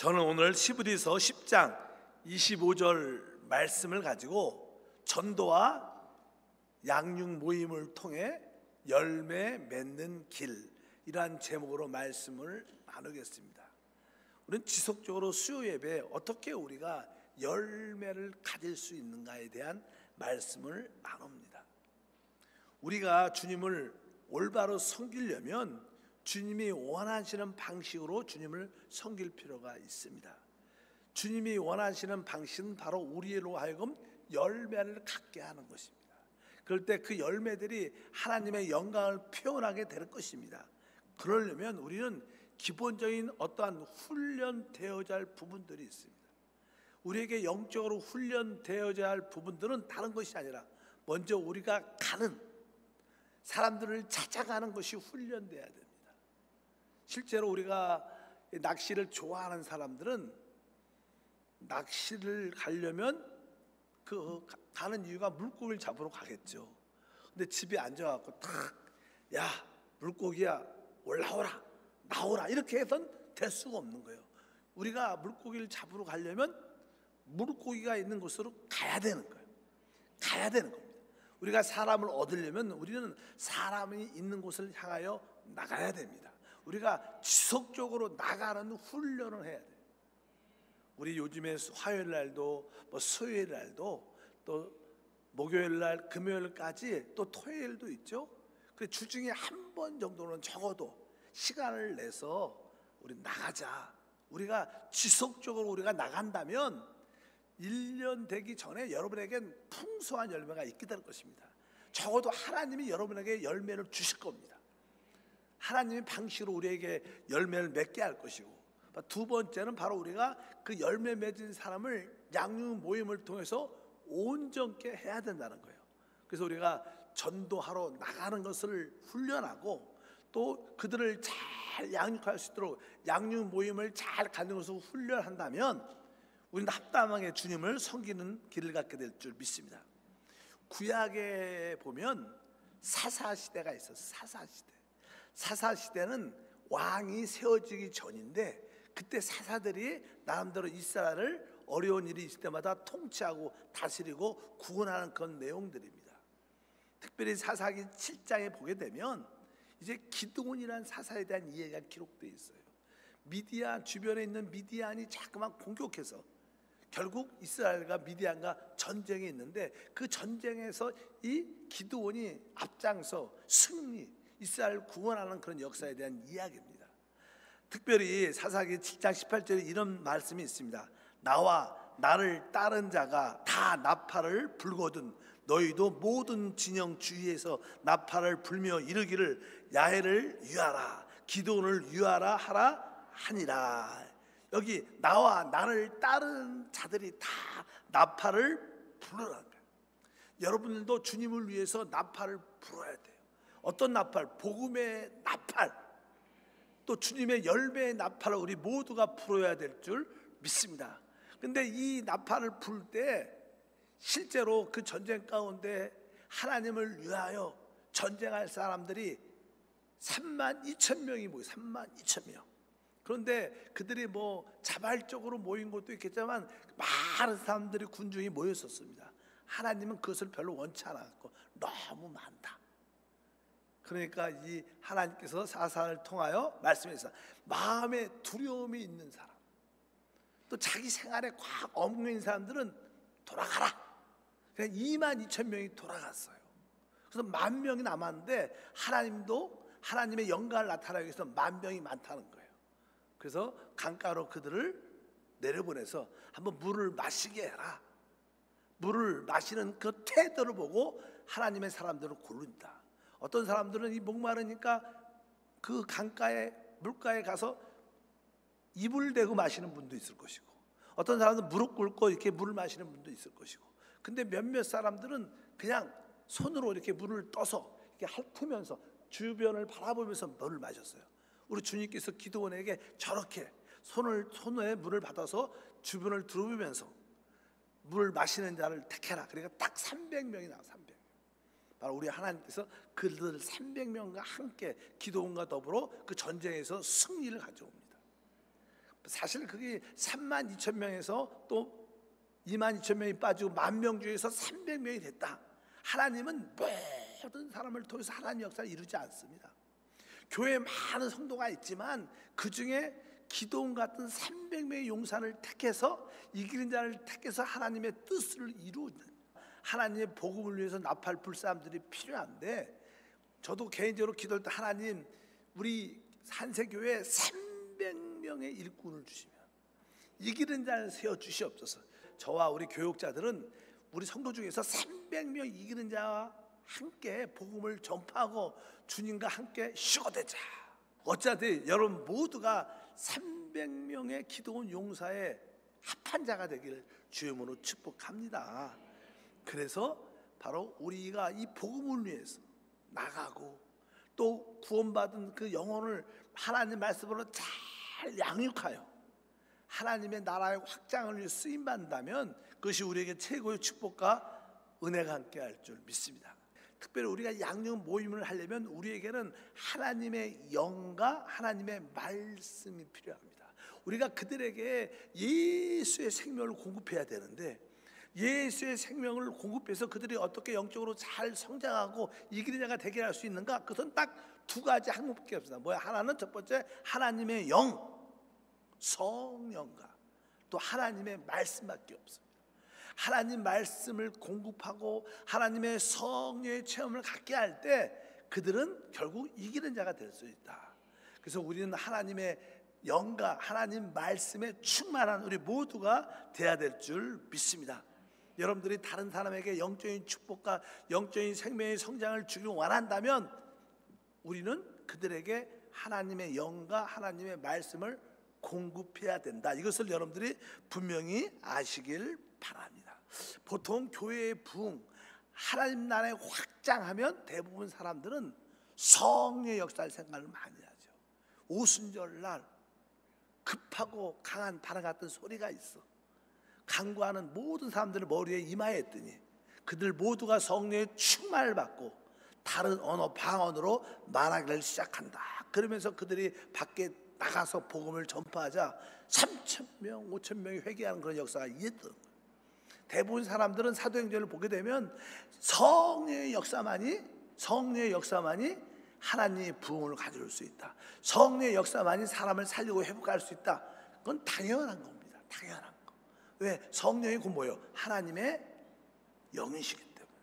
저는 오늘 히브리서 10장 25절 말씀을 가지고 전도와 양육 모임을 통해 열매 맺는 길이란 제목으로 말씀을 나누겠습니다. 우리는 지속적으로 수요 예배에 어떻게 우리가 열매를 가질 수 있는가에 대한 말씀을 나눕니다. 우리가 주님을 올바로 섬기려면 주님이 원하시는 방식으로 주님을 섬길 필요가 있습니다. 주님이 원하시는 방식은 바로 우리로 하여금 열매를 갖게 하는 것입니다. 그럴 때 그 열매들이 하나님의 영광을 표현하게 될 것입니다. 그러려면 우리는 기본적인 어떠한 훈련되어야 할 부분들이 있습니다. 우리에게 영적으로 훈련되어야 할 부분들은 다른 것이 아니라 먼저 우리가 가는 사람들을 찾아가는 것이 훈련되어야 됩니다. 실제로 우리가 낚시를 좋아하는 사람들은 낚시를 가려면 그 가는 이유가 물고기를 잡으러 가겠죠. 근데 집에 앉아갖고 야 물고기야 올라오라 나오라 이렇게 해서는 될 수가 없는 거예요. 우리가 물고기를 잡으러 가려면 물고기가 있는 곳으로 가야 되는 거예요. 가야 되는 겁니다. 우리가 사람을 얻으려면 우리는 사람이 있는 곳을 향하여 나가야 됩니다. 우리가 지속적으로 나가는 훈련을 해야 돼요. 우리 요즘에 화요일 날도 수요일 날도 또 목요일 날 금요일까지 또 토요일도 있죠. 그 주중에 한 번 정도는 적어도 시간을 내서 우리 나가자. 우리가 지속적으로 우리가 나간다면 1년 되기 전에 여러분에겐 풍성한 열매가 있게 될 것입니다. 적어도 하나님이 여러분에게 열매를 주실 겁니다. 하나님의 방식으로 우리에게 열매를 맺게 할 것이고, 두 번째는 바로 우리가 그 열매 맺은 사람을 양육 모임을 통해서 온전케 해야 된다는 거예요. 그래서 우리가 전도하러 나가는 것을 훈련하고 또 그들을 잘 양육할 수 있도록 양육 모임을 잘 갖는 것을 훈련한다면 우리는 합당하게 주님을 섬기는 길을 갖게 될 줄 믿습니다. 구약에 보면 사사시대가 있어요. 사사시대. 사사시대는 왕이 세워지기 전인데 그때 사사들이 나름대로 이스라엘을 어려운 일이 있을 때마다 통치하고 다스리고 구원하는 그런 내용들입니다. 특별히 사사기 7장에 보게 되면 이제 기드온이라는 사사에 대한 이야기가 기록되어 있어요. 미디안 주변에 있는 미디안이 자꾸만 공격해서 결국 이스라엘과 미디안과 전쟁이 있는데 그 전쟁에서 이 기드온이 앞장서 승리 이스라엘을 구원하는 그런 역사에 대한 이야기입니다. 특별히 사사기 7장 18절에 이런 말씀이 있습니다. 나와 나를 따른 자가 다 나팔을 불거든 너희도 모든 진영 주위에서 나팔을 불며 이르기를 야훼를 위하라 기드온을 위하라 하라 하니라. 여기 나와 나를 따른 자들이 다 나팔을 불어라는 거예요. 여러분들도 주님을 위해서 나팔을 불어야 돼요. 어떤 나팔? 복음의 나팔, 또 주님의 열매의 나팔을 우리 모두가 불어야 될 줄 믿습니다. 근데 이 나팔을 불 때 실제로 그 전쟁 가운데 하나님을 위하여 전쟁할 사람들이 32,000명이 모여요. 32,000명. 그런데 그들이 자발적으로 모인 것도 있겠지만 많은 사람들이 군중이 모였었습니다. 하나님은 그것을 별로 원치 않았고 너무 많다. 그러니까 이 하나님께서 사사를 통하여 말씀해서 마음에 두려움이 있는 사람, 또 자기 생활에 꽉 얽매인 사람들은 돌아가라. 그냥 22,000명이 돌아갔어요. 그래서 10,000명이 남았는데 하나님도 하나님의 영광을 나타나기 위해서 10,000명이 많다는 거예요. 그래서 강가로 그들을 내려보내서 한번 물을 마시게 해라. 물을 마시는 그 태도를 보고 하나님의 사람들을 고른다. 어떤 사람들은 이 목마르니까 그 강가에 물가에 가서 입을 대고 마시는 분도 있을 것이고 어떤 사람들은 무릎 꿇고 이렇게 물을 마시는 분도 있을 것이고 근데 몇몇 사람들은 그냥 손으로 이렇게 물을 떠서 이렇게 핥으면서 주변을 바라보면서 물을 마셨어요. 우리 주님께서 기드온에게 저렇게 손에 물을 받아서 주변을 두루보면서 물을 마시는 자를 택해라. 그러니까 딱 300명이 나와. 300명. 바로 우리 하나님께서 그들 300명과 함께 기드온과 더불어 그 전쟁에서 승리를 가져옵니다. 사실 그게 3만 2천 명에서 또 2만 2천 명이 빠지고 1,000명 중에서 300명이 됐다. 하나님은 모든 사람을 통해서 하나님 역사를 이루지 않습니다. 교회에 많은 성도가 있지만 그 중에 기도원 같은 300명의 용사를 택해서 이기는 자를 택해서 하나님의 뜻을 이루는, 하나님의 복음을 위해서 나팔 불 사람들이 필요한데, 저도 개인적으로 기도할 때 하나님 우리 한세교회 300명의 일꾼을 주시면 이기는 자를 세워 주시옵소서. 저와 우리 교육자들은 우리 성도 중에서 300명 이기는 자와 함께 복음을 전파하고 주님과 함께 쉬어되자. 어찌하든 여러분 모두가 300명의 기도원 용사의 합한 자가 되기를 주의 이름으로 축복합니다. 그래서 바로 우리가 이 복음을 위해서 나가고 또 구원받은 그 영혼을 하나님 말씀으로 잘 양육하여 하나님의 나라의 확장을 위해 쓰임받는다면 그것이 우리에게 최고의 축복과 은혜가 함께할 줄 믿습니다. 특별히 우리가 양육 모임을 하려면 우리에게는 하나님의 영과 하나님의 말씀이 필요합니다. 우리가 그들에게 예수의 생명을 공급해야 되는데, 예수의 생명을 공급해서 그들이 어떻게 영적으로 잘 성장하고 이기는 자가 되게 할 수 있는가? 그것은 딱 두 가지 항목밖에 없습니다. 뭐야? 하나는 첫 번째 하나님의 영, 성령과 또 하나님의 말씀밖에 없습니다. 하나님 말씀을 공급하고 하나님의 성령의 체험을 갖게 할 때 그들은 결국 이기는 자가 될 수 있다. 그래서 우리는 하나님의 영과 하나님 말씀에 충만한 우리 모두가 돼야 될 줄 믿습니다. 여러분들이 다른 사람에게 영적인 축복과 영적인 생명의 성장을 주길 원한다면 우리는 그들에게 하나님의 영과 하나님의 말씀을 공급해야 된다. 이것을 여러분들이 분명히 아시길 바랍니다. 보통 교회의 부흥, 하나님 나라의 확장하면 대부분 사람들은 성령의 역사를 생각을 많이 하죠. 오순절날 급하고 강한 바람 같은 소리가 있어. 간구하는 모든 사람들의 머리에 임하였더니 그들 모두가 성령의 충만을 받고 다른 언어 방언으로 말하기를 시작한다. 그러면서 그들이 밖에 나가서 복음을 전파하자 3,000명, 5,000명이 회개하는 그런 역사가 있었던 거예요. 대부분 사람들은 사도행전을 보게 되면 성령의 역사만이 하나님의 부흥을 가져올 수 있다. 성령의 역사만이 사람을 살리고 회복할 수 있다. 그건 당연한 겁니다. 당연한 거. 왜? 성령이 곧 뭐예요? 하나님의 영이시기 때문에.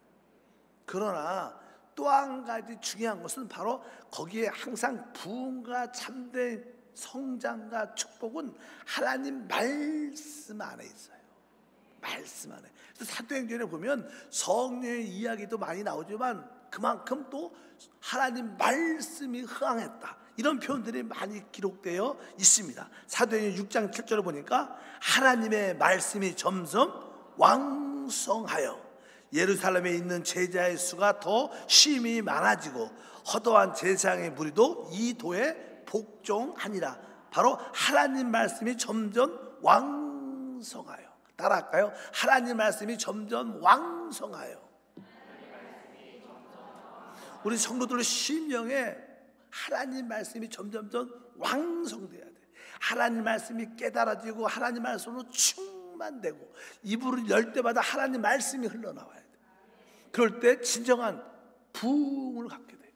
그러나 또 한 가지 중요한 것은 바로 거기에 항상 부흥과 참된 성장과 축복은 하나님 말씀 안에 있어요. 말씀 안에. 그래서 사도행전에 보면 성령의 이야기도 많이 나오지만 그만큼 또 하나님 말씀이 흥황했다. 이런 표현들이 많이 기록되어 있습니다. 사도행전 6장 7절을 보니까 하나님의 말씀이 점점 왕성하여 예루살렘에 있는 제자의 수가 더 심히 많아지고 허도한 제사장의 무리도 이 도에 복종하니라. 바로 하나님 말씀이 점점 왕성하여. 따라할까요? 하나님 말씀이 점점 왕성하여. 우리 성도들의 심령에 하나님 말씀이 점점 왕성돼야 돼. 하나님 말씀이 깨달아지고 하나님 말씀으로 충만되고 이불을 열 때마다 하나님 말씀이 흘러나와야 돼. 그럴 때 진정한 부흥을 갖게 돼.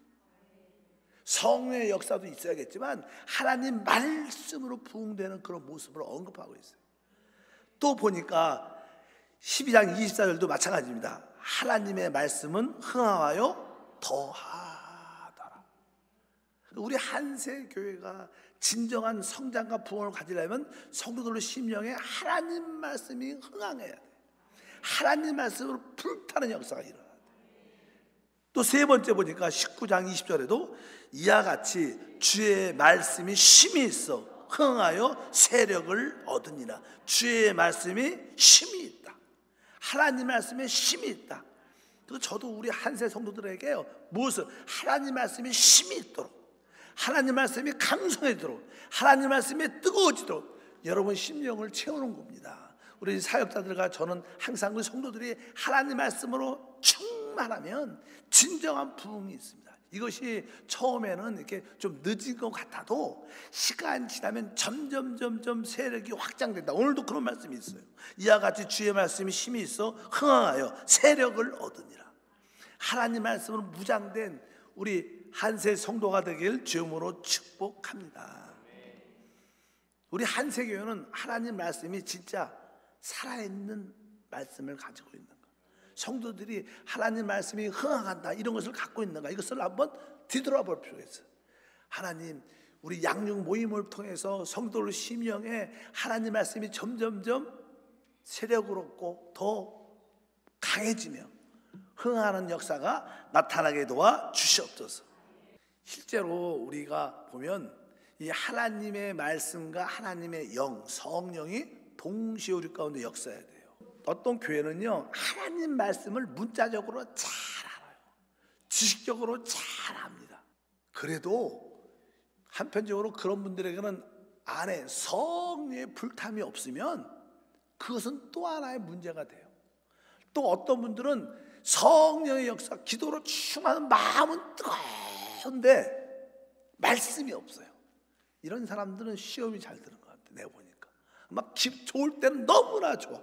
성령의 역사도 있어야겠지만 하나님 말씀으로 부흥되는 그런 모습을 언급하고 있어요. 또 보니까 12장 24절도 마찬가지입니다. 하나님의 말씀은 흥하여 더하더라. 우리 한세 교회가 진정한 성장과 부흥을 가지려면 성도들의 심령에 하나님 말씀이 흥황해야 돼. 하나님 말씀으로 불타는 역사가 일어나야 돼. 또 세 번째 보니까 19장 20절에도 이와 같이 주의 말씀이 심히 있어 흥하여 세력을 얻으니라. 주의 말씀이 심히 있다. 하나님 말씀에 심히 있다. 그래서 저도 우리 한세 성도들에게 무엇을 하나님 말씀이 심히 있도록, 하나님 말씀이 강성해지도록, 하나님 말씀이 뜨거워지도록 여러분 심령을 채우는 겁니다. 우리 사역자들과 저는 항상 그 성도들이 하나님 말씀으로 충만하면 진정한 부흥이 있습니다. 이것이 처음에는 이렇게 좀 늦은 것 같아도 시간 지나면 점점 세력이 확장된다. 오늘도 그런 말씀이 있어요. 이와 같이 주의 말씀이 힘이 있어 흥황하여 세력을 얻으니라. 하나님 말씀으로 무장된 우리 한세 성도가 되길 주님으로 축복합니다. 우리 한세교회는 하나님 말씀이 진짜 살아있는 말씀을 가지고 있는 것, 성도들이 하나님 말씀이 흥황한다 이런 것을 갖고 있는가, 이것을 한번 뒤돌아볼 필요가 있어요. 하나님, 우리 양육 모임을 통해서 성도를 심령에 하나님 말씀이 점점점 세력을 얻고 더 강해지며 흥하는 역사가 나타나게 도와 주시옵소서. 실제로 우리가 보면 이 하나님의 말씀과 하나님의 영, 성령이 동시에 우리 가운데 역사해야 돼요. 어떤 교회는요, 하나님 말씀을 문자적으로 잘 알아요. 지식적으로 잘 압니다. 그래도 한편적으로 그런 분들에게는 안에 성령의 불탐이 없으면 그것은 또 하나의 문제가 돼요. 또 어떤 분들은 성령의 역사, 기도로 충만한 마음은 뜨거운데 말씀이 없어요. 이런 사람들은 시험이 잘 드는 것 같아요. 내가 보니까 막 좋을 때는 너무나 좋아.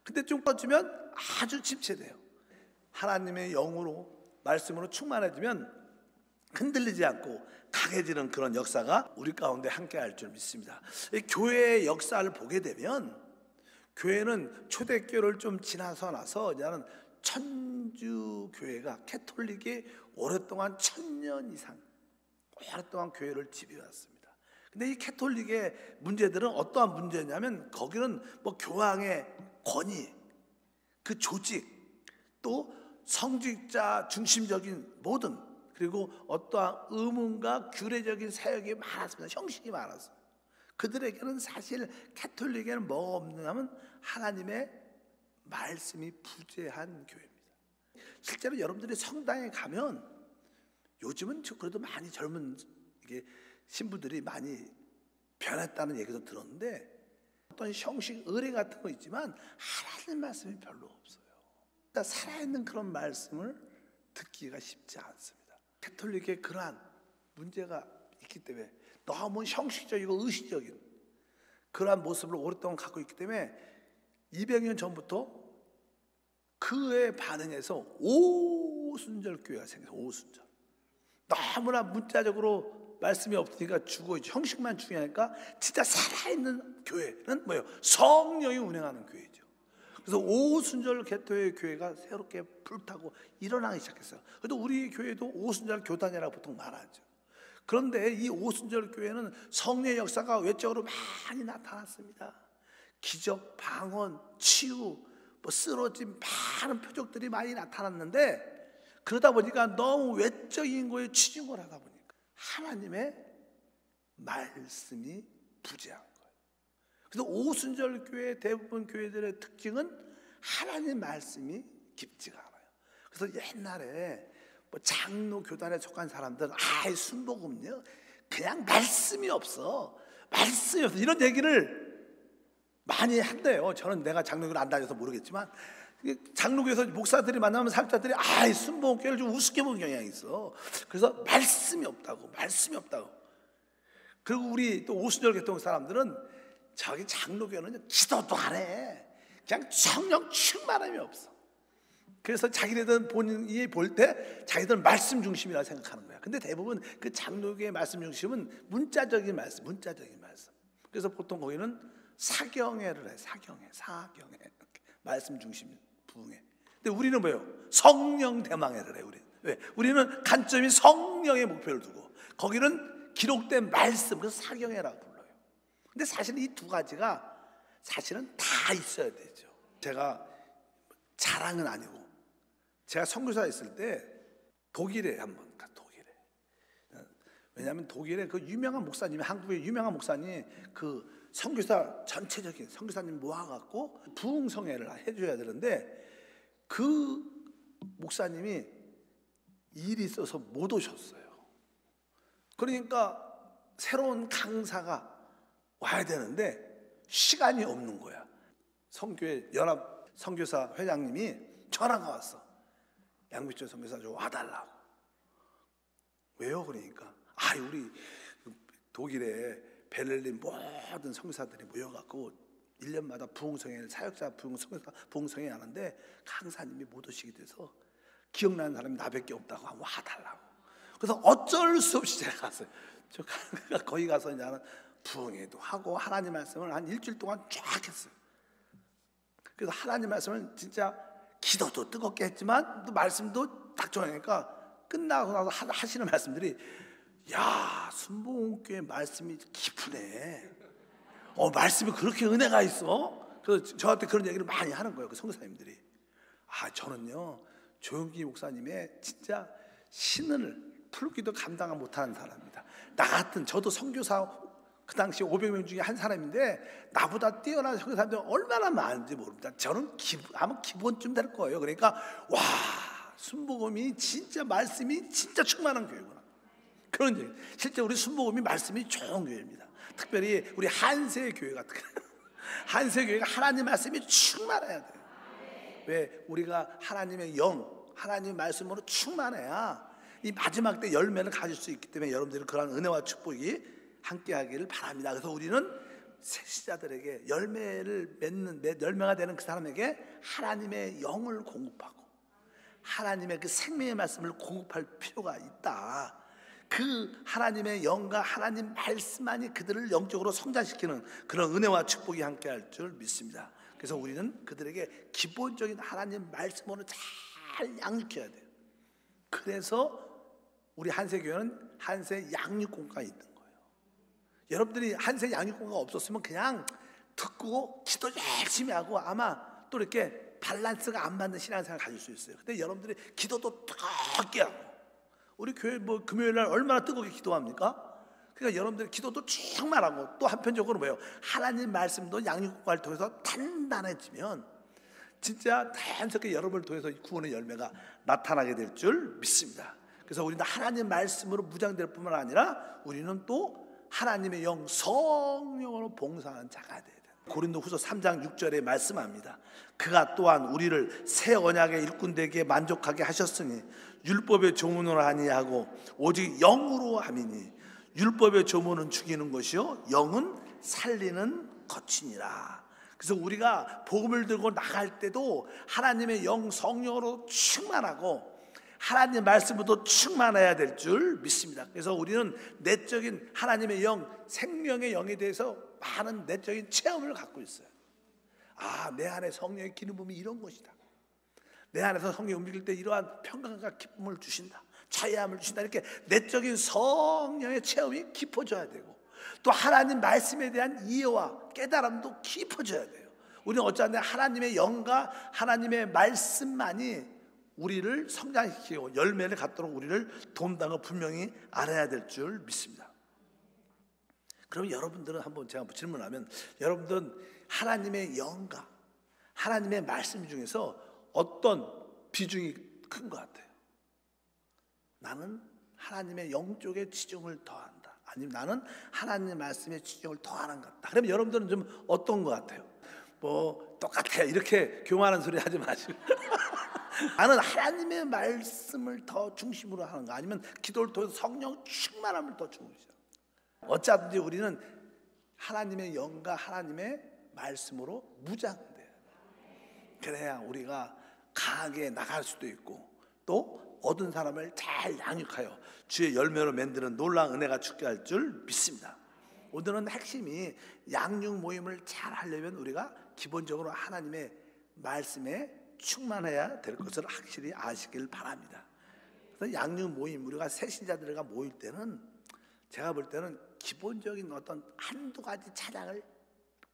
근데 좀 꺼지면 아주 침체돼요. 하나님의 영으로, 말씀으로 충만해지면 흔들리지 않고 강해지는 그런 역사가 우리 가운데 함께할 줄 믿습니다. 교회의 역사를 보게 되면 교회는 초대교회를 좀 지나서 나서 이제는 천주교회가 캐톨릭이 오랫동안 1000년 이상 오랫동안 교회를 지배해왔습니다. 근데 이 캐톨릭의 문제들은 어떠한 문제냐면 거기는 뭐 교황의 권위, 그 조직, 또 성직자 중심적인 모든, 그리고 어떠한 의문과 규례적인 사역이 많았습니다. 형식이 많았어요. 그들에게는 사실 캐톨릭에는 뭐가 없느냐면 하나님의 말씀이 부재한 교회입니다. 실제로 여러분들이 성당에 가면 요즘은 그래도 많이 젊은 신부들이 많이 변했다는 얘기도 들었는데 어떤 형식 의례 같은 거 있지만 하나님 말씀이 별로 없어요. 그러니까 살아있는 그런 말씀을 듣기가 쉽지 않습니다. 캐톨릭의 그러한 문제가 있기 때문에 너무 형식적이고 의식적인 그러한 모습을 오랫동안 갖고 있기 때문에 200년 전부터 그에 반응해서 오순절 교회가 생겨서 오순절, 너무나 문자적으로 말씀이 없으니까 죽어 있죠. 형식만 중요하니까 진짜 살아있는 교회는 뭐예요? 성령이 운행하는 교회죠. 그래서 오순절 개토의 교회가 새롭게 불타고 일어나기 시작했어요. 그래도 우리 교회도 오순절 교단이라고 보통 말하죠. 그런데 이 오순절 교회는 성령의 역사가 외적으로 많이 나타났습니다. 기적, 방언, 치유, 쓰러짐, 많은 표적들이 많이 나타났는데 그러다 보니까 너무 외적인 거에 치중을 하다 보니까 하나님의 말씀이 부재한 거예요. 그래서 오순절 교회 대부분 교회들의 특징은 하나님 말씀이 깊지가 않아요. 그래서 옛날에 장로 교단에 속한 사람들은 순복음요 그냥 말씀이 없어 이런 얘기를 많이 한대요. 저는 내가 장로교를 안 다녀서 모르겠지만 장로교에서 목사들이 만나면 사역자들이 순복음교회를 좀 우습게 보는 경향이 있어. 그래서 말씀이 없다고. 그리고 우리 또 오순절 개통 사람들은 저기 장로교는 기도도 안 해. 그냥 성령 충만함이 없어. 그래서 자기네들은 본인이 볼 때 자기들은 말씀 중심이라 생각하는 거야. 근데 대부분 그 장로교의 말씀 중심은 문자적인 말씀. 그래서 보통 거기는 사경회를 해. 사경회. 말씀 중심 부흥회. 근데 우리는 뭐예요? 성령 대망회를 해. 왜? 우리는 관점이 성령의 목표를 두고 거기는 기록된 말씀, 그래서 사경회라고 불러요. 근데 사실 이 두 가지가 사실은 다 있어야 되죠. 제가 자랑은 아니고 제가 선교사 있을 때 독일에 한번 가. 왜냐하면 독일에 그 유명한 목사님이, 한국의 유명한 목사님, 그 선교사 전체적인 선교사님 모아갖고 부흥성회를 해줘야 되는데 그 목사님이 일이 있어서 못 오셨어요. 그러니까 새로운 강사가 와야 되는데 시간이 없는 거야. 선교회 연합 선교사 회장님이 전화가 왔어. 양비철 선교사 좀 와달라고. 왜요? 그러니까 우리 독일에 베를린 모든 성사들이 모여갖고 1년마다 부흥성회, 사역자 부흥성회 하는데 강사님이 못 오시게 돼서 기억나는 사람이 나밖에 없다고 하고 와달라고. 그래서 어쩔 수 없이 제가 갔어요. 저 거기 가서 나는 부흥회도 하고 하나님 말씀을 한 일주일 동안 쫙 했어요. 그래서 하나님 말씀을 진짜 기도도 뜨겁게 했지만 또 말씀도 딱 정하니까 끝나고 나서 하시는 말씀들이, 야, 순복음교회 말씀이 깊으네. 말씀이 그렇게 은혜가 있어? 그래서 저한테 그런 얘기를 많이 하는 거예요, 그 선교사님들이. 저는요, 조용기 목사님의 진짜 신을 풀기도 감당 못하는 사람입니다. 나 같은, 저도 선교사 그 당시 500명 중에 한 사람인데 나보다 뛰어난 선교사님들은 얼마나 많은지 모릅니다. 저는 아마 기본쯤 될 거예요. 그러니까 와, 순복음이 진짜 말씀이 진짜 충만한 교회구나, 그런 얘기. 실제 우리 순복음이 말씀이 좋은 교회입니다. 특별히 우리 한세 교회 같은 한세 교회가 하나님 말씀이 충만해야 돼요. 왜? 우리가 하나님의 영, 하나님의 말씀으로 충만해야 이 마지막 때 열매를 가질 수 있기 때문에 여러분들은 그런 은혜와 축복이 함께하기를 바랍니다. 그래서 우리는 세시자들에게 열매를 맺는, 열매가 되는 그 사람에게 하나님의 영을 공급하고 하나님의 그 생명의 말씀을 공급할 필요가 있다. 그 하나님의 영과 하나님 말씀만이 그들을 영적으로 성장시키는 그런 은혜와 축복이 함께할 줄 믿습니다. 그래서 우리는 그들에게 기본적인 하나님 말씀으로 잘 양육해야 돼요. 그래서 우리 한세교회는 한세 양육공과가 있는 거예요. 여러분들이 한세 양육공과가 없었으면 그냥 듣고 기도 열심히 하고 아마 또 이렇게 밸런스가 안 맞는 신앙생활을 가질 수 있어요. 근데 여러분들이 기도도 뜨겁게 하고, 우리 교회 금요일 날 얼마나 뜨겁게 기도합니까? 그러니까 여러분들이 기도도 충만하고, 또 한편적으로 뭐예요? 하나님 말씀도 양육공과를 통해서 단단해지면 진짜 자연스럽게 여러분을 통해서 구원의 열매가 나타나게 될 줄 믿습니다. 그래서 우리는 하나님 말씀으로 무장될 뿐만 아니라 우리는 또 하나님의 영, 성령으로 봉사하는 자가 돼야 돼요. 고린도후서 3장 6절에 말씀합니다. 그가 또한 우리를 새 언약의 일꾼 되게 만족하게 하셨으니 율법의 조문으로 아니하고 오직 영으로 함이니 율법의 조문은 죽이는 것이요 영은 살리는 것이니라. 그래서 우리가 복음을 들고 나갈 때도 하나님의 영, 성령으로 충만하고 하나님 말씀으로 충만해야 될 줄 믿습니다. 그래서 우리는 내적인 하나님의 영, 생명의 영에 대해서 많은 내적인 체험을 갖고 있어요. 내 안에 성령의 기름 부음이 이런 것이다. 내 안에서 성령이 움직일 때 이러한 평강과 기쁨을 주신다, 자유함을 주신다. 이렇게 내적인 성령의 체험이 깊어져야 되고, 또 하나님 말씀에 대한 이해와 깨달음도 깊어져야 돼요. 우리는 어쩌면 하나님의 영과 하나님의 말씀만이 우리를 성장시키고 열매를 갖도록 우리를 돕는다는 걸 분명히 알아야 될 줄 믿습니다. 그럼 여러분들은 한번 제가 질문하면, 여러분들은 하나님의 영과 하나님의 말씀 중에서 어떤 비중이 큰 것 같아요? 나는 하나님의 영 쪽에 치중을 더한다, 아니면 나는 하나님의 말씀에 치중을 더하는 것 같다. 그러면 여러분들은 좀 어떤 것 같아요? 똑같아요, 이렇게 교만한 소리 하지 마시고 나는 하나님의 말씀을 더 중심으로 하는가, 아니면 기도를 통해서 성령 충만함을 더 중심으로. 어쩌든지 우리는 하나님의 영과 하나님의 말씀으로 무장돼요. 그래야 우리가 강하게 나갈 수도 있고, 또 얻은 사람을 잘 양육하여 주의 열매로 만드는 놀라운 은혜가 죽게 할 줄 믿습니다. 오늘은 핵심이 양육 모임을 잘 하려면 우리가 기본적으로 하나님의 말씀에 충만해야 될 것을 확실히 아시길 바랍니다. 그래서 양육 모임, 우리가 새신자들과 모일 때는 제가 볼 때는 기본적인 어떤 한두 가지 찬양을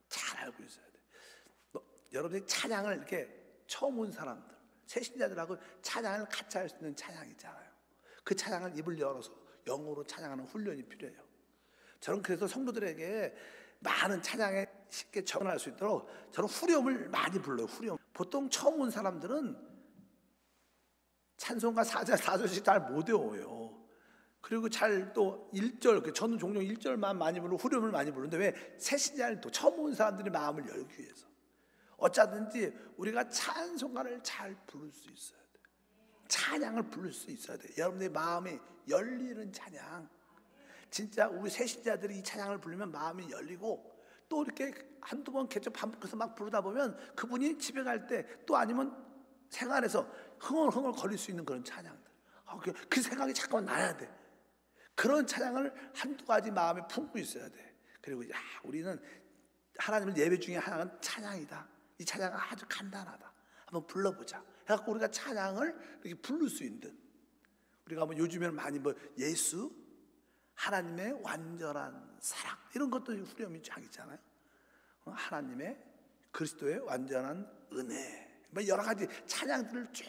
잘 알고 있어야 돼요. 여러분이 찬양을 이렇게 처음 온 사람들, 새신자들하고 찬양을 같이 할 수 있는 찬양이 있잖아요. 그 찬양을 입을 열어서 영어로 찬양하는 훈련이 필요해요. 저는 그래서 성도들에게 많은 찬양에 쉽게 접근할 수 있도록 저는 후렴을 많이 불러요. 후렴. 보통 처음 온 사람들은 찬송가 4절씩 잘 못 외워요. 그리고 잘 또 1절, 저는 종종 1절만 많이 부르고 후렴을 많이 부르는데, 왜? 새신자를 또 처음 온 사람들의 마음을 열기 위해서 어쩌든지 우리가 찬송가를 잘 부를 수 있어야 돼요. 찬양을 부를 수 있어야 돼요. 여러분의 마음이 열리는 찬양. 진짜 우리 새신자들이 이 찬양을 부르면 마음이 열리고, 또 이렇게 한두 번 계속 반복해서 막 부르다 보면 그분이 집에 갈 때, 또 아니면 생활에서 흥얼흥얼 거릴 수 있는 그런 찬양들, 그 생각이 잠깐만 나야 돼. 그런 찬양을 한두 가지 마음에 품고 있어야 돼. 그리고 우리는 하나님을 예배 중에 하나는 찬양이다. 이 찬양은 아주 간단하다. 한번 불러보자 해갖고 우리가 찬양을 이렇게 부를 수 있는, 우리가 뭐 요즘에는 많이 뭐 예수, 하나님의 완전한 사랑, 이런 것도 후렴이 쫙 있잖아요. 하나님의, 그리스도의 완전한 은혜, 뭐 여러 가지 찬양들을 쭉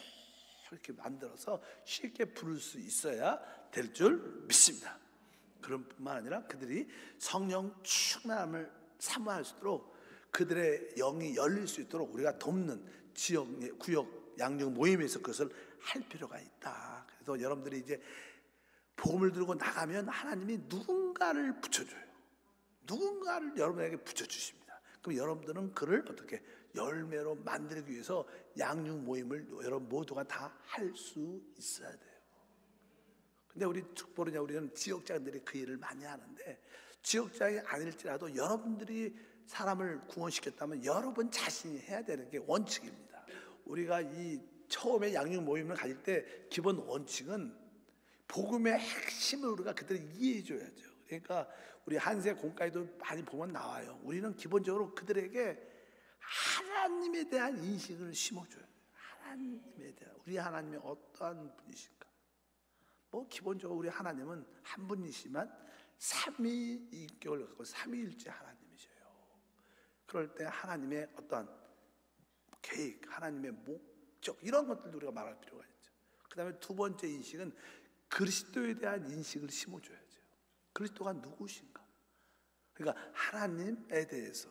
이렇게 만들어서 쉽게 부를 수 있어야 될 줄 믿습니다. 그런 뿐만 아니라 그들이 성령 충만함을 사모할 수 있도록, 그들의 영이 열릴 수 있도록 우리가 돕는 지역, 구역, 양육 모임에서 그것을 할 필요가 있다. 그래서 여러분들이 이제 복음을 들고 나가면 하나님이 누군가를 붙여줘요. 누군가를 여러분에게 붙여주십니다. 그럼 여러분들은 그를 어떻게 열매로 만들기 위해서 양육 모임을 여러분 모두가 다 할 수 있어야 돼요. 근데 우리 축복은요, 우리는 지역장들이 그 일을 많이 하는데, 지역장이 아닐지라도 여러분들이 사람을 구원시켰다면 여러분 자신이 해야 되는 게 원칙입니다. 우리가 이 처음에 양육 모임을 가질 때 기본 원칙은 복음의 핵심을 우리가 그들을 이해해 줘야죠. 그러니까 우리 한세 공과에도 많이 보면 나와요. 우리는 기본적으로 그들에게 하나님에 대한 인식을 심어줘요. 하나님에 대한, 우리 하나님이 어떠한 분이신가. 뭐 기본적으로 우리 하나님은 한 분이시지만 삼위인격을 갖고 삼위일체 하나님이셔요. 그럴 때 하나님의 어떠한 계획, 하나님의 목적, 이런 것들도 우리가 말할 필요가 있죠. 그 다음에 두 번째 인식은 그리스도에 대한 인식을 심어줘야죠. 그리스도가 누구신가. 그러니까 하나님에 대해서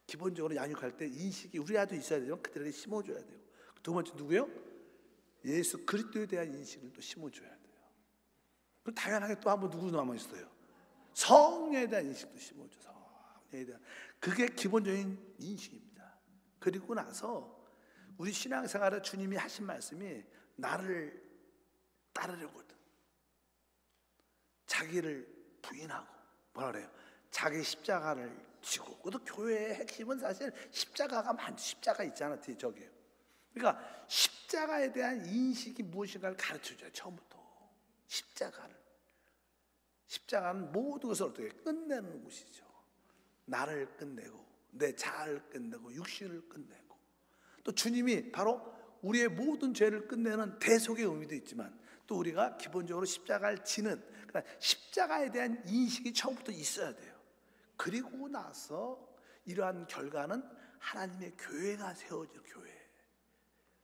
기본적으로 양육할 때 인식이 우리라도 있어야 되지만 그들에게 심어줘야 돼요. 두 번째 누구예요? 예수 그리스도에 대한 인식을 또 심어줘야 돼요. 그리고 당연하게 또 한 번 누구 남아 있어요? 성령에 대한 인식도 심어줘. 성령에 대한, 그게 기본적인 인식입니다. 그리고 나서 우리 신앙생활에 주님이 하신 말씀이 나를 따르려거든. 자기를 부인하고, 뭐라 그래요? 자기 십자가를 지고. 그것도 교회의 핵심은 사실 십자가가 많죠. 십자가 있잖아, 뒤에 저기요. 그러니까 십자가에 대한 인식이 무엇인가를 가르쳐줘요. 처음부터 십자가는 모든 것을 어떻게 끝내는 곳이죠. 나를 끝내고, 내 자아를 끝내고, 육신을 끝내고, 또 주님이 바로 우리의 모든 죄를 끝내는 대속의 의미도 있지만, 또 우리가 기본적으로 십자가를 지는, 그러니까 십자가에 대한 인식이 처음부터 있어야 돼요. 그리고 나서 이러한 결과는 하나님의 교회가 세워져. 교회,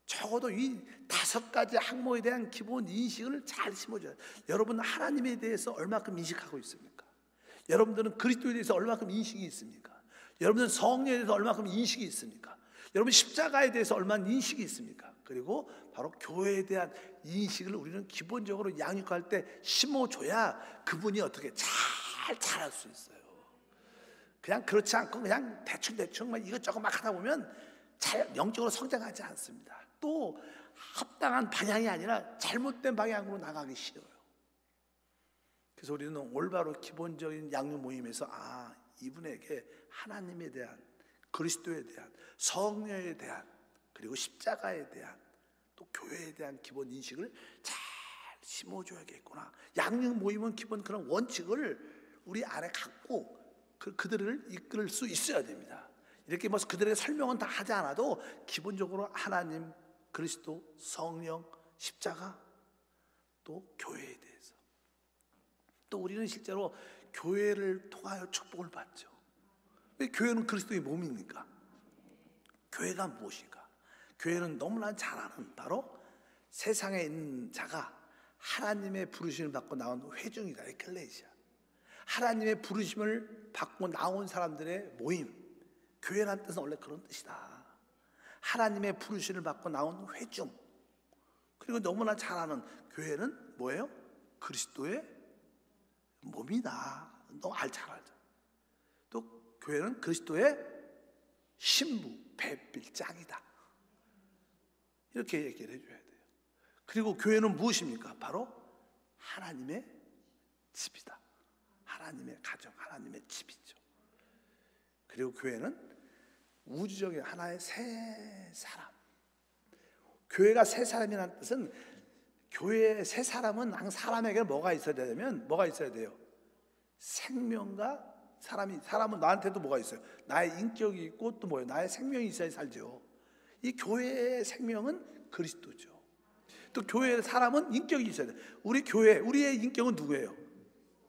적어도 이 5가지 항목에 대한 기본 인식을 잘 심어줘요. 여러분 하나님에 대해서 얼마큼 인식하고 있습니까? 여러분들은 그리스도에 대해서 얼마큼 인식이 있습니까? 여러분들은 성령에 대해서 얼마큼 인식이 있습니까? 여러분 십자가에 대해서 얼마나 인식이 있습니까? 그리고 바로 교회에 대한 인식을 우리는 기본적으로 양육할 때 심어줘야 그분이 어떻게 잘 자랄 수 있어요. 그냥 그렇지 않고 그냥 대충 막 이것저것 막 하다 보면 잘 영적으로 성장하지 않습니다. 또 합당한 방향이 아니라 잘못된 방향으로 나가기 쉬워요. 그래서 우리는 올바로 기본적인 양육 모임에서 이분에게 하나님에 대한, 그리스도에 대한, 성령에 대한, 그리고 십자가에 대한, 또 교회에 대한 기본 인식을 잘 심어줘야겠구나. 양육 모임은 기본 그런 원칙을 우리 안에 갖고 그들을 이끌 수 있어야 됩니다. 이렇게 뭐 그들의 설명은 다 하지 않아도 기본적으로 하나님, 그리스도, 성령, 십자가, 또 교회에 대해서, 또 우리는 실제로 교회를 통하여 축복을 받죠. 왜? 교회는 그리스도의 몸이니까. 교회가 무엇인가? 교회는 너무나 잘 아는 바로 세상에 있는 자가 하나님의 부르심을 받고 나온 회중이다. 에클레시아. 하나님의 부르심을 받고 나온 사람들의 모임. 교회라는 뜻은 원래 그런 뜻이다. 하나님의 부르심을 받고 나온 회중. 그리고 너무나 잘 아는 교회는 뭐예요? 그리스도의 몸이다. 너무 잘 알죠. 또 교회는 그리스도의 신부, 배필장이다. 이렇게 얘기를 해줘야 돼요. 그리고 교회는 무엇입니까? 바로 하나님의 집이다. 하나님의 가정, 하나님의 집이죠. 그리고 교회는 우주적인 하나의 새 사람. 교회가 새 사람이라는 뜻은, 교회의 새 사람은 항상 사람에게 뭐가 있어야 되냐면, 뭐가 있어야 돼요? 생명과 사람은 나한테도 뭐가 있어요? 나의 인격이 있고 또 뭐예요? 나의 생명이 있어야 살죠. 이 교회의 생명은 그리스도죠. 또 교회의 사람은 인격이 있어야 돼요. 우리 교회, 우리의 인격은 누구예요?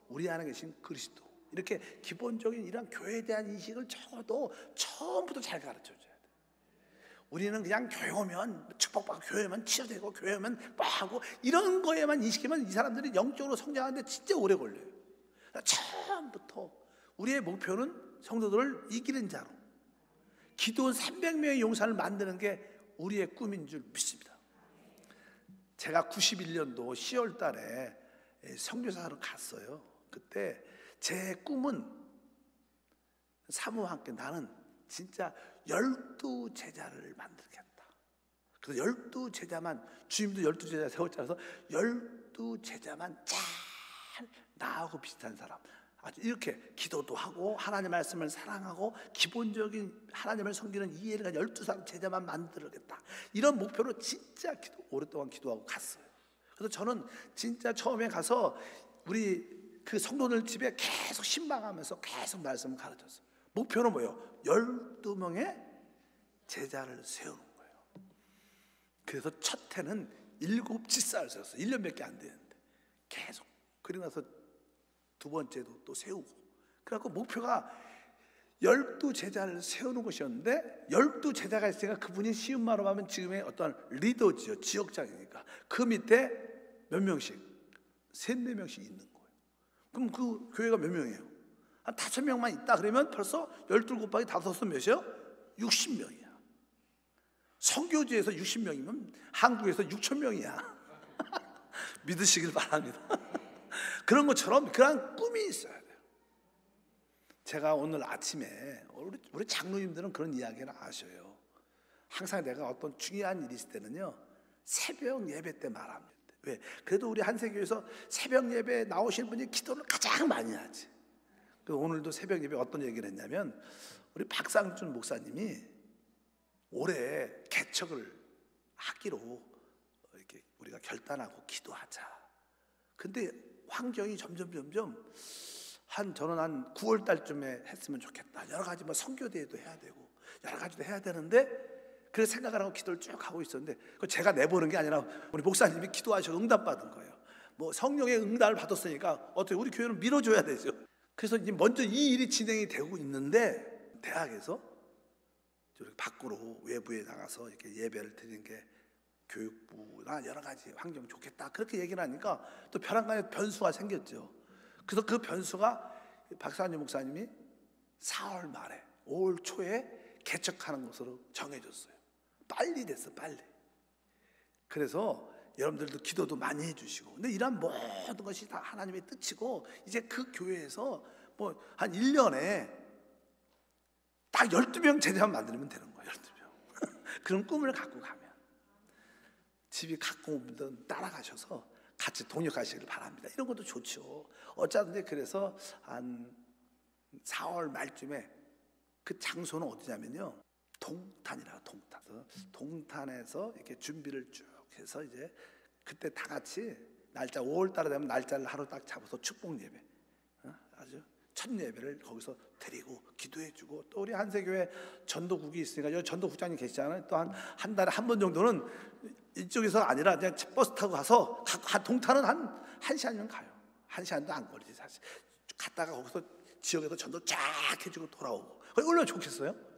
우리 안에 계신 그리스도. 이렇게 기본적인 이런 교회에 대한 인식을 적어도 처음부터 잘 가르쳐줘야 돼요. 우리는 그냥 교회 오면 축복받고, 교회 오면 치유되고, 교회 오면 뭐 하고, 이런 거에만 인식하면 이 사람들이 영적으로 성장하는데 진짜 오래 걸려요. 처음부터 우리의 목표는 성도들을 이기는 자로, 기도원 300명의 용사를 만드는 게 우리의 꿈인 줄 믿습니다. 제가 91년도 10월 달에 선교사로 갔어요. 그때 제 꿈은 사모와 함께 나는 진짜 12제자를 만들겠다. 그래서 12제자만, 주님도 12제자 세웠잖아서 12제자만 잘 나하고 비슷한 사람, 아주 이렇게 기도도 하고 하나님 말씀을 사랑하고 기본적인 하나님을 섬기는 이해를 한 12사람 제자만 만들겠다. 이런 목표로 진짜 오랫동안 기도하고 갔어요. 그래서 저는 진짜 처음에 가서 우리 그 성도들 집에 계속 신방하면서 계속 말씀을 가르쳤어요. 목표는 뭐예요? 12명의 제자를 세우는 거예요. 그래서 첫 해는 7집사를 세웠어요. 1년밖에 안 되는데 계속. 그리고 나서 두 번째도 또 세우고, 그래갖고 목표가 12제자를 세우는 것이었는데, 12제자가 있으니까 그분이 쉬운 말로 하면 지금의 어떤 리더지요. 지역장이니까 그 밑에 몇 명씩, 3-4명씩 있는 거예요. 그럼 그 교회가 몇 명이에요? 한 5명만 있다 그러면 벌써 12 곱하기 5은 몇이요? 60명이야. 선교지에서 60명이면 한국에서 6,000명이야. 믿으시길 바랍니다. 그런 것처럼 그런 꿈이 있어야 돼요. 제가 오늘 아침에, 우리 장로님들은 그런 이야기를 아셔요. 항상 내가 어떤 중요한 일이 있을 때는요, 새벽 예배 때 말합니다. 왜? 그래도 우리 한세교에서 새벽 예배 나오시는 분이 기도를 가장 많이 하지. 오늘도 새벽 예배 어떤 얘기를 했냐면, 우리 박상준 목사님이 올해 개척을 하기로 이렇게 우리가 결단하고 기도하자. 근데 환경이 점점 저는 한 9월 달쯤에 했으면 좋겠다. 여러 가지 뭐 선교대회도 해야 되고 여러 가지도 해야 되는데, 그래서 생각을 하고 기도를 쭉 하고 있었는데, 그거 제가 내보는 게 아니라 우리 목사님이 기도하셔서 응답받은 거예요. 뭐 성령의 응답을 받았으니까 어떻게 우리 교회는 밀어줘야 되죠. 그래서 이제 먼저 이 일이 진행이 되고 있는데, 대학에서 밖으로 외부에 나가서 이렇게 예배를 드리는 게 교육부나 여러 가지 환경 좋겠다, 그렇게 얘기를 하니까 또 벼랑간에 변수가 생겼죠. 그래서 그 변수가 박상준 목사님이 4월 말에 5월 초에 개척하는 것으로 정해졌어요. 빨리 됐어, 빨리. 그래서 여러분들도 기도도 많이 해주시고, 근데 이런 모든 것이 다 하나님의 뜻이고, 이제 그 교회에서 뭐 한 1년에 딱 12명 제자만 만들면 되는 거예요. 12명. 그런 꿈을 갖고 가면 집이 갖고 온 분들은 따라가셔서 같이 동역하시길 바랍니다. 이런 것도 좋죠. 어쩌든지. 그래서 한 4월 말쯤에, 그 장소는 어디냐면요, 동탄이라고. 동탄에서 이렇게 준비를 쭉 해서 이제 그때 다 같이 날짜 5월 달에 되면 날짜를 하루 딱 잡아서 축복 예배, 아주 첫 예배를 거기서 드리고 기도해주고, 또 우리 한세교회 전도국이 있으니까 여기 전도국장님 계시잖아요. 또 한 달에 한 번 정도는 이쪽에서 아니라 그냥 버스 타고 가서, 동탄은 한 1시간이면 가요. 1시간도 안 걸리지 사실. 갔다가 거기서 지역에서 전도 쫙 해주고 돌아오고. 얼마나 좋겠어요?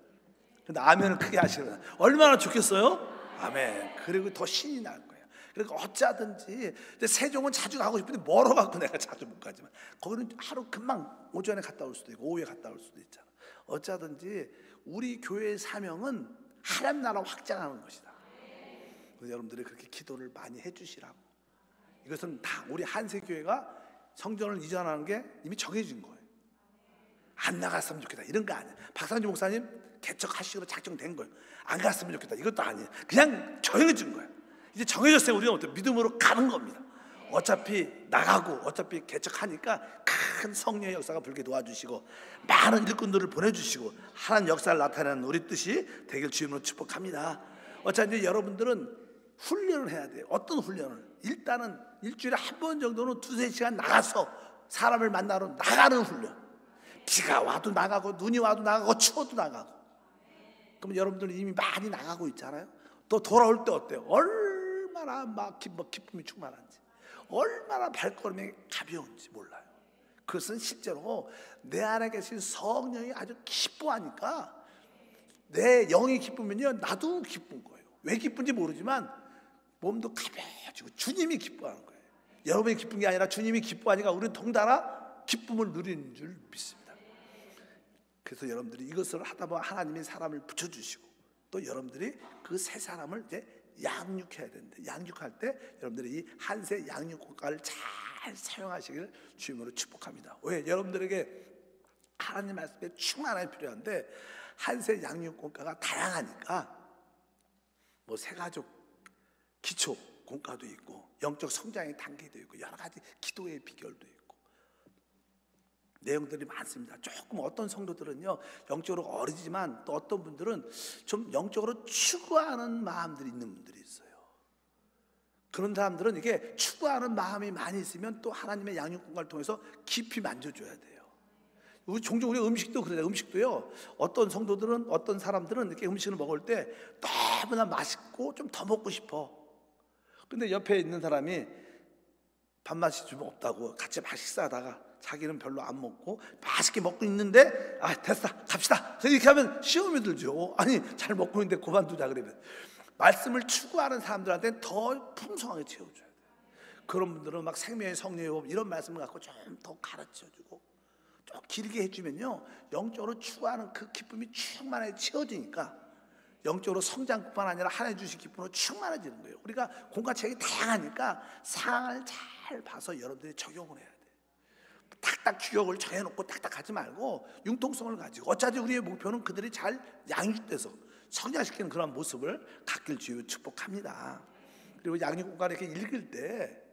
근데 아멘을 크게 하시는, 얼마나 좋겠어요? 아멘. 그리고 더 신이 날 거예요. 그러니까 어쩌든지, 세종은 자주 가고 싶은데 멀어갖고 내가 자주 못 가지만, 거기는 하루 금방 오전에 갔다 올 수도 있고 오후에 갔다 올 수도 있잖아. 어쩌든지 우리 교회의 사명은 하나님 나라 확장하는 것이다. 그래서 여러분들이 그렇게 기도를 많이 해주시라고. 이것은 다 우리 한세교회가 성전을 이전하는 게 이미 정해진 거예요. 안 나갔으면 좋겠다 이런 거 아니에요. 박상준 목사님 개척하시기로 작정된 거예요. 안 갔으면 좋겠다 이것도 아니에요. 그냥 정해진 거예요. 이제 정해졌어요. 우리는 어때? 믿음으로 가는 겁니다. 어차피 나가고 어차피 개척하니까 큰 성령의 역사가 불게 도와주시고 많은 일꾼들을 보내주시고 하나님 역사를 나타내는 우리 뜻이 되길 주님으로 축복합니다. 어차피 이제 여러분들은 훈련을 해야 돼요. 어떤 훈련을? 일단은 일주일에 한 번 정도는 2-3시간 나가서 사람을 만나러 나가는 훈련. 비가 와도 나가고 눈이 와도 나가고 추워도 나가고. 그럼 여러분들은 이미 많이 나가고 있잖아요. 또 돌아올 때 어때요? 얼마나 막 기쁨이 충만한지, 얼마나 발걸음이 가벼운지 몰라요. 그것은 실제로 내 안에 계신 성령이 아주 기뻐하니까 내 영이 기쁘면요 나도 기쁜 거예요. 왜 기쁜지 모르지만 몸도 가벼워지고 주님이 기뻐하는 거예요. 여러분이 기쁜 게 아니라 주님이 기뻐하니까 우리는 동달아 기쁨을 누리는 줄 믿습니다. 그래서 여러분들이 이것을 하다 보면 하나님이 사람을 붙여주시고 또 여러분들이 그 새 사람을 이제 양육해야 되는데 양육할 때 여러분들이 이 한세 양육국가를 잘 사용하시기를 주님으로 축복합니다. 왜? 여러분들에게 하나님 말씀에 충만함이 필요한데 한세 양육국가가 다양하니까 뭐 새가족 기초 공과도 있고 영적 성장의 단계도 있고 여러 가지 기도의 비결도 있고 내용들이 많습니다. 조금 어떤 성도들은요 영적으로 어리지만 또 어떤 분들은 좀 영적으로 추구하는 마음들이 있는 분들이 있어요. 그런 사람들은 이게 추구하는 마음이 많이 있으면 또 하나님의 양육 공간을 통해서 깊이 만져줘야 돼요. 종종 우리 음식도 그래요. 음식도요 어떤 성도들은 어떤 사람들은 이렇게 음식을 먹을 때 너무나 맛있고 좀 더 먹고 싶어. 근데 옆에 있는 사람이 밥맛이 좀 없다고 같이 식사하다가 자기는 별로 안 먹고 맛있게 먹고 있는데 아 됐어 갑시다 이렇게 하면 시험이 들죠. 아니 잘 먹고 있는데 그만두자 그러면. 말씀을 추구하는 사람들한테는 더 풍성하게 채워줘야 돼요. 그런 분들은 막 생명의 성령의 법 이런 말씀을 갖고 좀 더 가르쳐주고 좀 길게 해주면요 영적으로 추구하는 그 기쁨이 충만하게 채워지니까 영적으로 성장뿐만 아니라 하나님 주신 기쁨으로 충만해지는 거예요. 우리가 공과책이 다양하니까 상황을 잘 봐서 여러분들이 적용을 해야 돼요. 딱딱 규격을 정해놓고 딱딱 하지 말고 융통성을 가지고 어차피 우리의 목표는 그들이 잘 양육돼서 성장시키는 그런 모습을 갖길 주여 축복합니다. 그리고 양육공간을 이렇게 읽을 때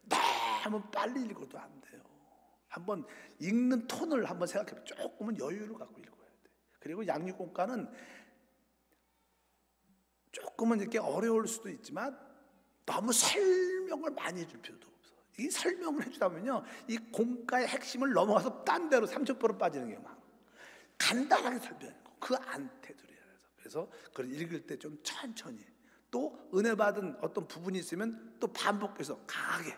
너무 빨리 읽어도 안 돼요. 한번 읽는 톤을 한번 생각해보면 조금은 여유를 갖고 읽어야 돼요. 그리고 양육공간은 조금은 이렇게 어려울 수도 있지만 너무 설명을 많이 해줄 필요도 없어. 이 설명을 해주다면요 이 공과의 핵심을 넘어가서 딴 데로 30% 빠지는 게 많아. 간단하게 설명해 그 안테두리야. 그래서 그걸 읽을 때 좀 천천히 또 은혜 받은 어떤 부분이 있으면 또 반복해서 강하게.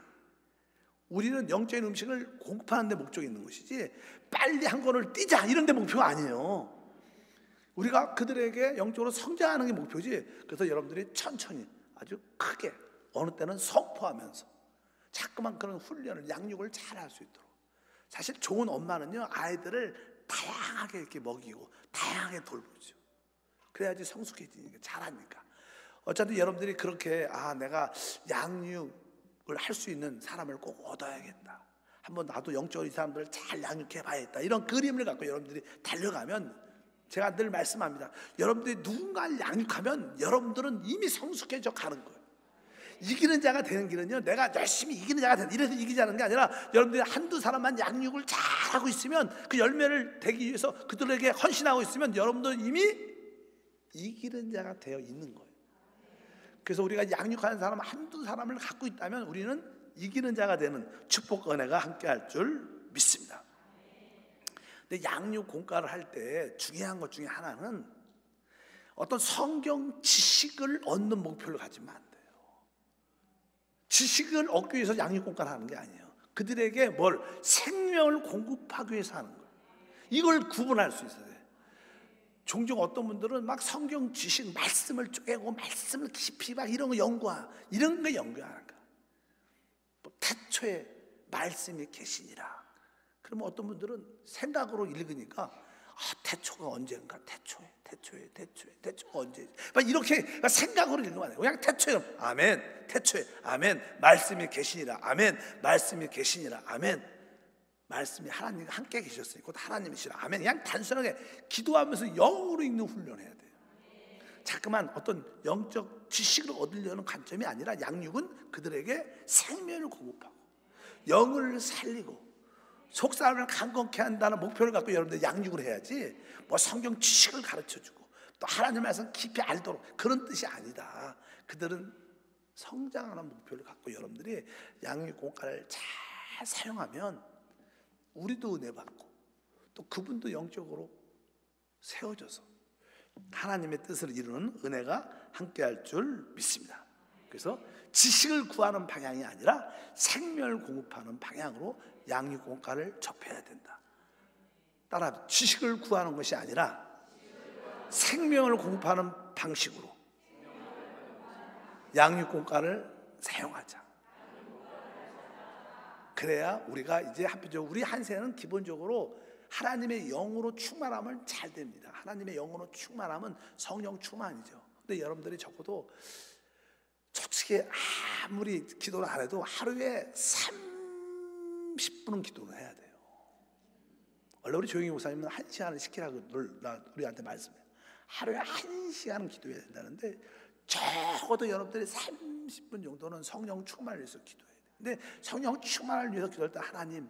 우리는 영적인 음식을 공급하는 데 목적이 있는 것이지 빨리 한 권을 띄자 이런 데 목표가 아니에요. 우리가 그들에게 영적으로 성장하는 게 목표지. 그래서 여러분들이 천천히 아주 크게 어느 때는 선포하면서 자꾸만 그런 훈련을 양육을 잘 할 수 있도록. 사실 좋은 엄마는요 아이들을 다양하게 이렇게 먹이고 다양하게 돌보죠. 그래야지 성숙해지니까 잘하니까. 어차피 여러분들이 그렇게 내가 양육을 할 수 있는 사람을 꼭 얻어야겠다. 한번 나도 영적으로 이 사람들을 잘 양육해 봐야겠다. 이런 그림을 갖고 여러분들이 달려가면 제가 늘 말씀합니다. 여러분들이 누군가를 양육하면 여러분들은 이미 성숙해져 가는 거예요. 이기는 자가 되는 길은요 내가 열심히 이기는 자가 되는 이래서 이기자는 게 아니라 여러분들이 한두 사람만 양육을 잘하고 있으면 그 열매를 되기 위해서 그들에게 헌신하고 있으면 여러분들은 이미 이기는 자가 되어 있는 거예요. 그래서 우리가 양육하는 사람 한두 사람을 갖고 있다면 우리는 이기는 자가 되는 축복 은혜가 함께할 줄 믿습니다. 근데 양육 공과를 할 때 중요한 것 중에 하나는 어떤 성경 지식을 얻는 목표를 가지면 안 돼요. 지식을 얻기 위해서 양육 공과를 하는 게 아니에요. 그들에게 뭘 생명을 공급하기 위해서 하는 거예요. 이걸 구분할 수 있어야 돼요. 종종 어떤 분들은 막 성경 지식 말씀을 쪼개고 말씀을 깊이 막 이런 거 연구하는 거. 뭐 태초에 말씀이 계시니라. 그러면 어떤 분들은 생각으로 읽으니까 태초가 언젠가 태초가 언제 막 이렇게 생각으로 읽으면 안 돼요. 그냥 태초에 아멘 태초에 아멘 말씀이 계시니라 아멘 말씀이 계시니라 아멘 말씀이 하나님과 함께 계셨으니 곧 하나님이시라 아멘. 그냥 단순하게 기도하면서 영어로 읽는 훈련해야 돼요. 자꾸만 어떤 영적 지식을 얻으려는 관점이 아니라 양육은 그들에게 생명을 공급하고 영을 살리고 속사람을 강건케 한다는 목표를 갖고 여러분들 양육을 해야지, 뭐 성경 지식을 가르쳐주고 또 하나님 말씀 깊이 알도록 그런 뜻이 아니다. 그들은 성장하는 목표를 갖고 여러분들이 양육 공간을 잘 사용하면 우리도 은혜 받고 또 그분도 영적으로 세워져서 하나님의 뜻을 이루는 은혜가 함께할 줄 믿습니다. 그래서 지식을 구하는 방향이 아니라 생명을 공급하는 방향으로 양육 공간을 접해야 된다. 따라 지식을 구하는 것이 아니라 생명을 공급하는 방식으로 양육 공간을 사용하자. 그래야 우리가 이제 한편적으로 우리 한세는 기본적으로 하나님의 영으로 충만하면 잘 됩니다. 하나님의 영으로 충만하면 성령 충만이죠. 근데 여러분들이 적어도 솔직히 아무리 기도를 안 해도 하루에 30분은 기도를 해야 돼요. 원래 우리 조영희 목사님은 1시간을 시키라고 우리한테 말씀해요. 하루에 1시간은 기도해야 된다는데 적어도 여러분들이 30분 정도는 성령 충만을 위해서 기도해야 돼요. 근데 성령 충만을 위해서 기도할 때 하나님,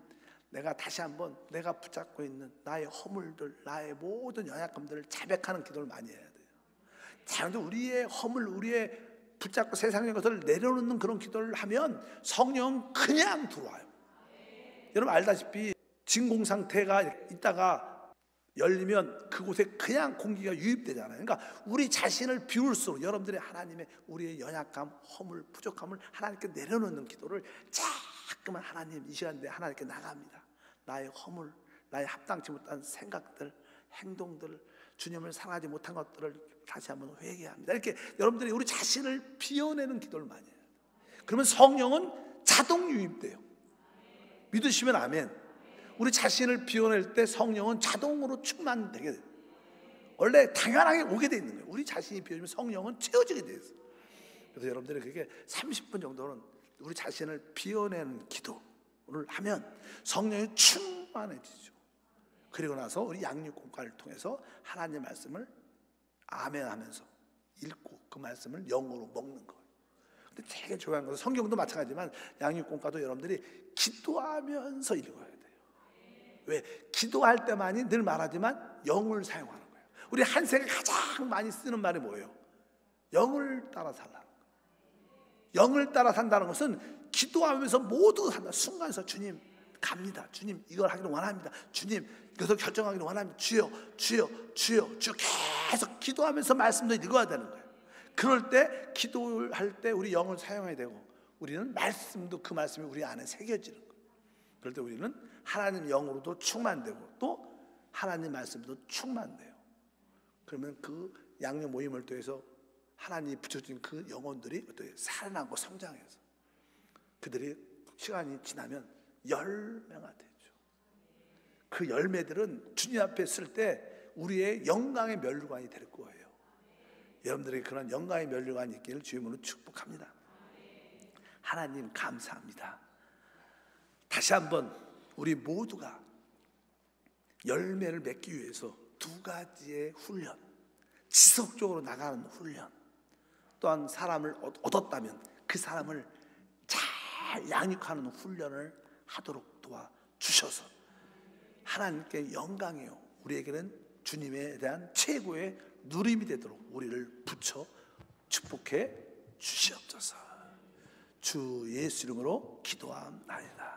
내가 다시 한번 내가 붙잡고 있는 나의 허물들, 나의 모든 연약함들을 자백하는 기도를 많이 해야 돼요. 자, 근데 우리의 허물, 우리의 붙잡고 세상의 것을 내려놓는 그런 기도를 하면 성령 그냥 들어와요. 여러분 알다시피 진공 상태가 있다가 열리면 그곳에 그냥 공기가 유입되잖아요. 그러니까 우리 자신을 비울수록 여러분들이 하나님의 우리의 연약함, 허물, 부족함을 하나님께 내려놓는 기도를 자꾸만 하나님 이 시간에 하나님께 나갑니다. 나의 허물, 나의 합당치 못한 생각들, 행동들, 주님을 사랑하지 못한 것들을 다시 한번 회개합니다. 이렇게 여러분들이 우리 자신을 비워내는 기도를 많이 해요. 그러면 성령은 자동 유입돼요. 믿으시면 아멘. 우리 자신을 비워낼 때 성령은 자동으로 충만되게 돼요. 원래 당연하게 오게 돼 있는 거예요. 우리 자신이 비워지면 성령은 채워지게 돼 있어요. 그래서 여러분들이 그게 30분 정도는 우리 자신을 비워내는 기도를 하면 성령이 충만해지죠. 그리고 나서 우리 양육 공간을 통해서 하나님의 말씀을 아멘 하면서 읽고 그 말씀을 영으로 먹는 거예요. 근데 되게 중요한 것은 성경도 마찬가지지만 양육 공간도 여러분들이 기도하면서 읽어야 돼요. 왜? 기도할 때만이 늘 말하지만 영을 사용하는 거예요. 우리 한세가 가장 많이 쓰는 말이 뭐예요? 영을 따라 살라는 거예요. 영을 따라 산다는 것은 기도하면서 모두 산다. 순간에서 주님 갑니다. 주님 이걸 하기를 원합니다. 주님 이것을 결정하기를 원합니다. 주여 주여 주여 주여 계속 기도하면서 말씀도 읽어야 되는 거예요. 그럴 때 기도할 때 우리 영을 사용해야 되고 우리는 말씀도 그 말씀이 우리 안에 새겨지는 거예요. 그럴 때 우리는 하나님 영으로도 충만되고 또 하나님 말씀도 충만돼요. 그러면 그 양육 모임을 통해서 하나님이 붙여준 그 영혼들이 어떻게 살아나고 성장해서 그들이 시간이 지나면 열매가 되죠. 그 열매들은 주님 앞에 있을 때 우리의 영광의 면류관이 될 거예요. 여러분들에게 그런 영광의 면류관이 있기를 주님으로 축복합니다. 하나님 감사합니다. 다시 한번 우리 모두가 열매를 맺기 위해서 두 가지의 훈련, 지속적으로 나가는 훈련, 또한 사람을 얻었다면 그 사람을 잘 양육하는 훈련을 하도록 도와주셔서 하나님께 영광이요 우리에게는 주님에 대한 최고의 누림이 되도록 우리를 붙여 축복해 주시옵소서. 주 예수 이름으로 기도합니다.